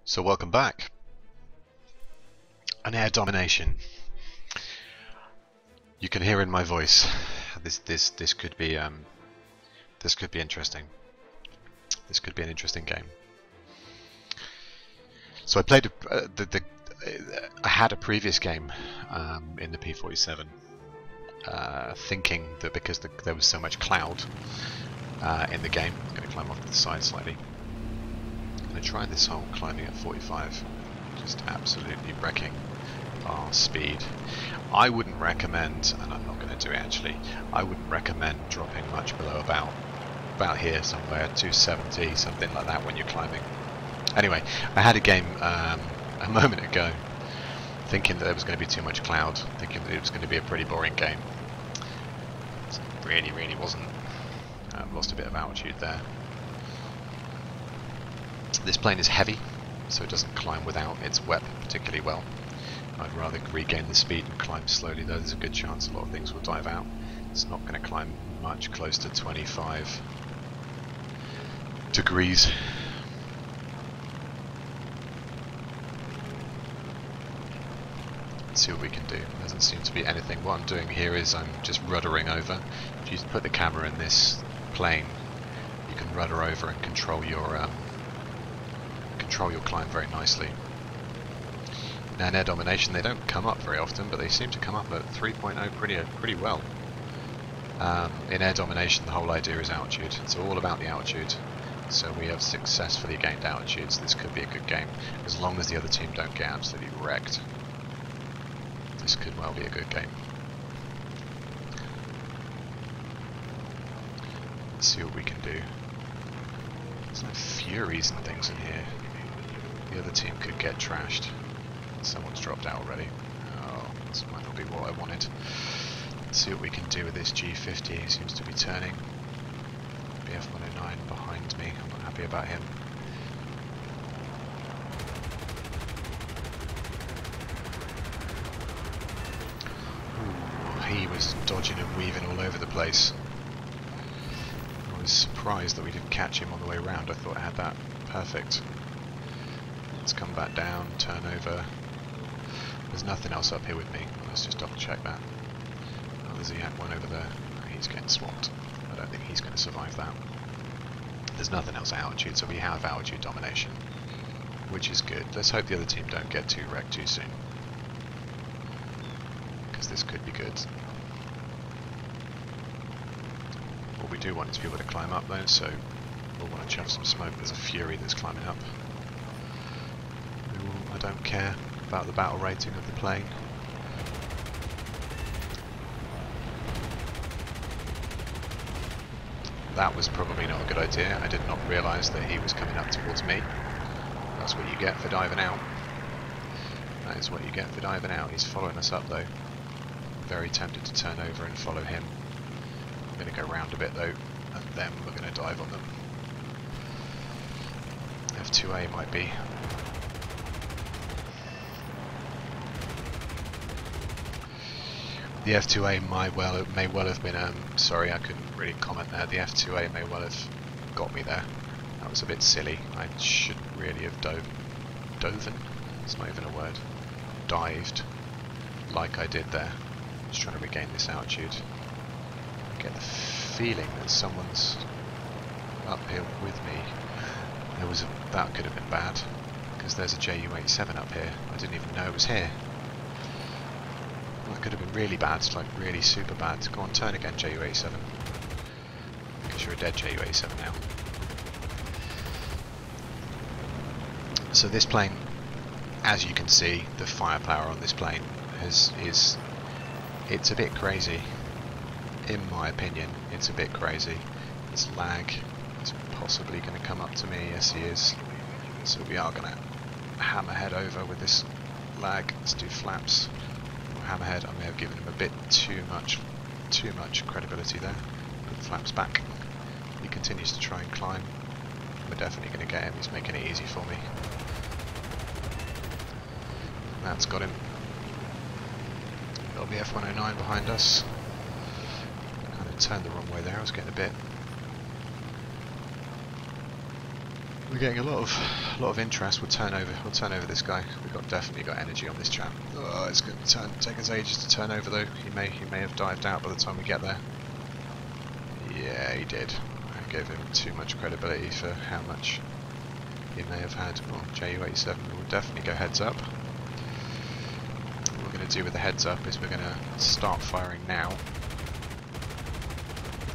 So welcome back. An air domination. You can hear in my voice. This could be interesting. This could be an interesting game. So I played I had a previous game in the P-47, thinking that because there was so much cloud in the game. I'm going to climb off to the side slightly. I'm going to try this whole climbing at 45, just absolutely wrecking our speed. I wouldn't recommend, and I'm not going to do it actually, I wouldn't recommend dropping much below about here somewhere, 270, something like that when you're climbing. Anyway, I had a game a moment ago thinking that there was going to be too much cloud, thinking that it was going to be a pretty boring game. It really wasn't. Lost a bit of altitude there. This plane is heavy, so it doesn't climb without its wep particularly well. I'd rather regain the speed and climb slowly, though there's a good chance a lot of things will dive out. It's not going to climb much close to 25 degrees. Let's see what we can do. There doesn't seem to be anything. What I'm doing here is I'm just ruddering over. If you put the camera in this plane, you can rudder over and control your climb very nicely. Now in air domination they don't come up very often, but they seem to come up at 3.0 pretty well. In air domination the whole idea is altitude. It's all about the altitude. So we have successfully gained altitude, so this could be a good game, as long as the other team don't get absolutely wrecked. This could well be a good game. Let's see what we can do. There's no Furies and things in here. The other team could get trashed. Someone's dropped out already. Oh, this might not be what I wanted. Let's see what we can do with this G50. He seems to be turning. BF-109 behind me. I'm not happy about him. Ooh, he was dodging and weaving all over the place. I was surprised that we didn't catch him on the way round. I thought I had that perfect. Let's come back down, turn over. There's nothing else up here with me. Let's just double check that. Oh, there's a Yak one over there. He's getting swamped. I don't think he's going to survive that. There's nothing else at altitude, so we have altitude domination, which is good. Let's hope the other team don't get too wrecked too soon, because this could be good. What we do want is people to climb up though, so we'll want to chuff some smoke. There's a Fury that's climbing up. I don't care about the battle rating of the plane. That was probably not a good idea. I did not realise that he was coming up towards me. That's what you get for diving out. That is what you get for diving out. He's following us up though. Very tempted to turn over and follow him. I'm going to go round a bit though, and then we're going to dive on them. F2A might be. The F2A may well have been, sorry I couldn't really comment there, the F2A may well have got me there. That was a bit silly. I shouldn't really have doven? It's not even a word. Dived like I did there. Just trying to regain this altitude. I get the feeling that someone's up here with me. That could have been bad, because there's a Ju-87 up here. I didn't even know it was here. That could have been really bad, like really super bad. Go on, turn again, Ju-87. Because you're a dead Ju-87 now. So this plane, as you can see, the firepower on this plane it's a bit crazy. In my opinion, it's a bit crazy. This lag is possibly going to come up to me. Yes, he is. So we are going to hammerhead over with this lag. Let's do flaps. Hammerhead. I may have given him a bit too much credibility there. Put the flaps back. He continues to try and climb. We're definitely going to get him. He's making it easy for me. That's got him. Little BF-109 behind us. Kind of turned the wrong way there. I was getting a bit We're getting a lot of interest. We'll turn over this guy. We've definitely got energy on this chap. Oh, it's going to take us ages to turn over though. He may have dived out by the time we get there. Yeah, he did. I gave him too much credibility for how much he may have had. Oh, JU-87 will definitely go heads up. What we're going to do with the heads up is we're going to start firing now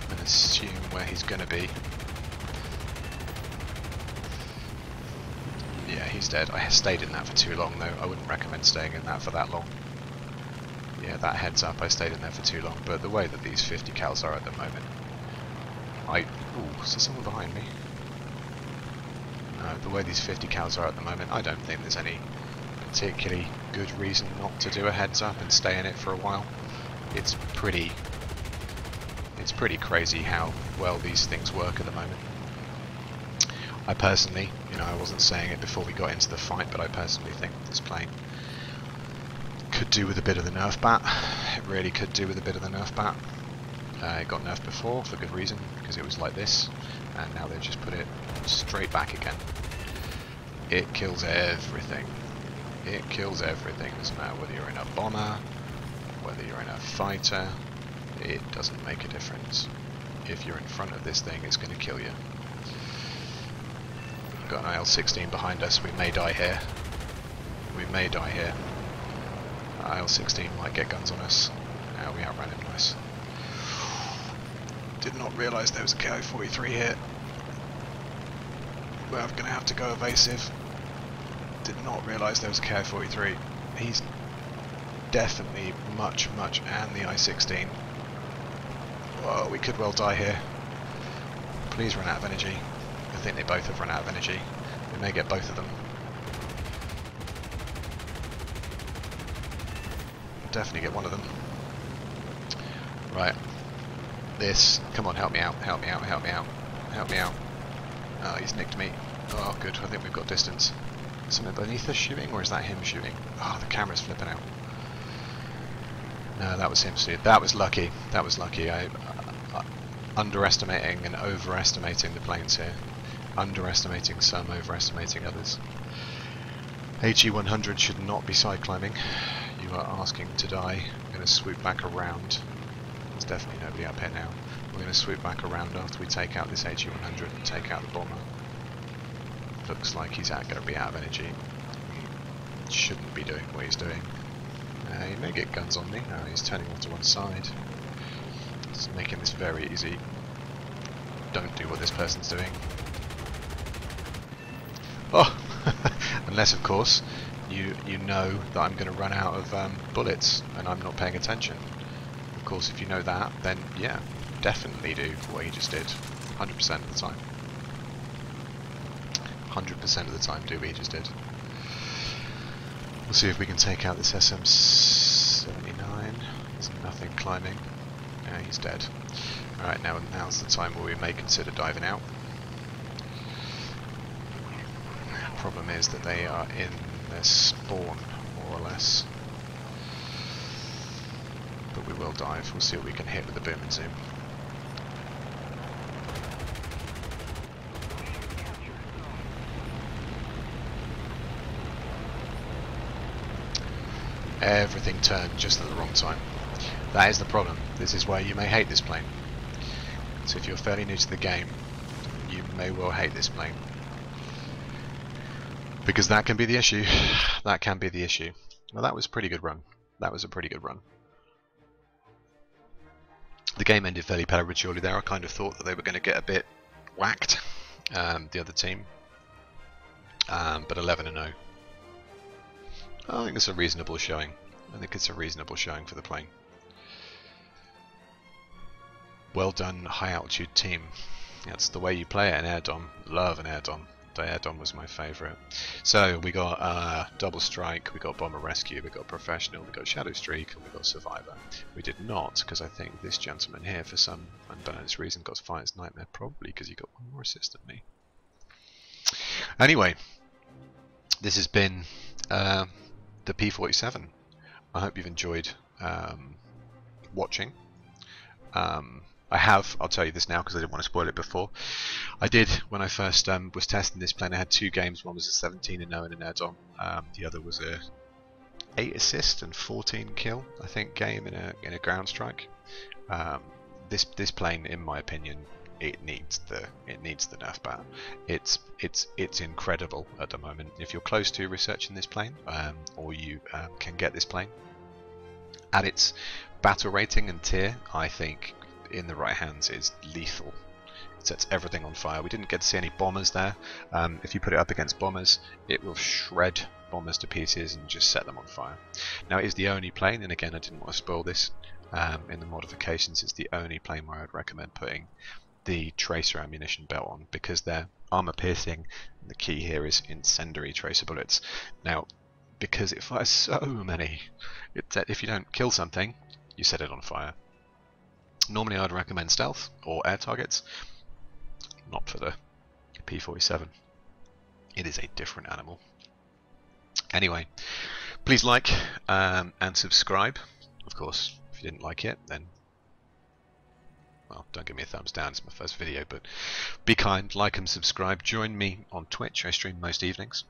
and assume where he's going to be. Yeah, he's dead. I stayed in that for too long though. I wouldn't recommend staying in that for that long. Yeah, that heads up, I stayed in there for too long, but the way that these 50 cals are at the moment, ooh, is there someone behind me? No, the way these 50 cals are at the moment, I don't think there's any particularly good reason not to do a heads up and stay in it for a while. It's pretty crazy how well these things work at the moment. I personally, I wasn't saying it before we got into the fight, but I personally think this plane could do with a bit of the nerf bat. It really could do with a bit of the nerf bat. It got nerfed before for good reason, because it was like this, and now they've just put it straight back again. It kills everything. It kills everything. Doesn't matter whether you're in a bomber, whether you're in a fighter, it doesn't make a difference. If you're in front of this thing, it's going to kill you. We've got an IL-16 behind us. We may die here. We may die here. IL-16 might get guns on us. Now we outran him nice. Did not realise there was a KO-43 here. We're going to have to go evasive. Did not realise there was a KO-43. He's definitely much, and the I-16. Whoa, we could well die here. Please run out of energy. I think they both have run out of energy. We may get both of them. Definitely get one of them. Right. This. Come on, help me out. Help me out. Help me out. Help me out. Oh, he's nicked me. Oh, good. I think we've got distance. Is someone beneath us shooting, or is that him shooting? Oh, the camera's flipping out. No, that was him shooting. That was lucky. That was lucky. I underestimating and overestimating the planes here. Underestimating some, overestimating others. HE-100 should not be side climbing. You are asking to die. I'm going to swoop back around. There's definitely nobody up here now. We're going to swoop back around after we take out this HE-100 and take out the bomber. Looks like he's going to be out of energy. He shouldn't be doing what he's doing. He may get guns on me. No, he's turning off to one side. It's making this very easy. Don't do what this person's doing. Oh! Unless, of course, you know that I'm going to run out of bullets and I'm not paying attention. Of course, if you know that, then yeah, definitely do what he just did. 100% of the time. 100% of the time do what he just did. We'll see if we can take out this SM-79. There's nothing climbing. Yeah, he's dead. Alright, now's the time where we may consider diving out. Problem is that they are in their spawn, more or less. But we will dive. We'll see what we can hit with the boom and zoom. Everything turned just at the wrong time. That is the problem. This is why you may hate this plane. So if you're fairly new to the game, you may well hate this plane. Because that can be the issue. That can be the issue. Well, that was a pretty good run. That was a pretty good run. The game ended fairly prematurely there. I kind of thought that they were going to get a bit whacked, the other team. But 11-0. I think it's a reasonable showing. I think it's a reasonable showing for the plane. Well done, high altitude team. That's the way you play it in air dom. Love an air dom. The air dom was my favourite. So we got double strike, we got bomber rescue, we got professional, we got shadow streak, and we got survivor. We did not, because I think this gentleman here, for some unbeknownst reason, got fire's nightmare. Probably because he got one more assist than me. Anyway, this has been the P-47. I hope you've enjoyed watching. I have. I'll tell you this now because I didn't want to spoil it before. I did when I first was testing this plane. I had 2 games. One was a 17 and 0 in an add-on. The other was a 8 assist and 14 kill, I think, game in a ground strike. This plane, in my opinion, it needs the nerf bat. It's incredible at the moment. If you're close to researching this plane, or you can get this plane at its battle rating and tier, I think in the right hands is lethal. It sets everything on fire. We didn't get to see any bombers there. If you put it up against bombers, it will shred bombers to pieces and just set them on fire. Now it is the only plane, and again I didn't want to spoil this, in the modifications it's the only plane where I'd recommend putting the tracer ammunition belt on, because they're armor piercing, and the key here is incendiary tracer bullets. Now because it fires so many, if you don't kill something, you set it on fire. Normally I'd recommend stealth or air targets, not for the P-47. It is a different animal. Anyway, please like and subscribe. Of course, if you didn't like it, then, well, don't give me a thumbs down, it's my first video, but be kind, like and subscribe. Join me on Twitch, I stream most evenings.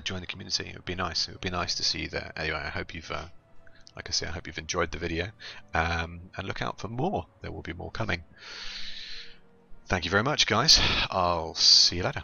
Join the community, it would be nice. It would be nice to see you there. Anyway, I hope you've, like I say, I hope you've enjoyed the video, and look out for more. There will be more coming. Thank you very much, guys. I'll see you later.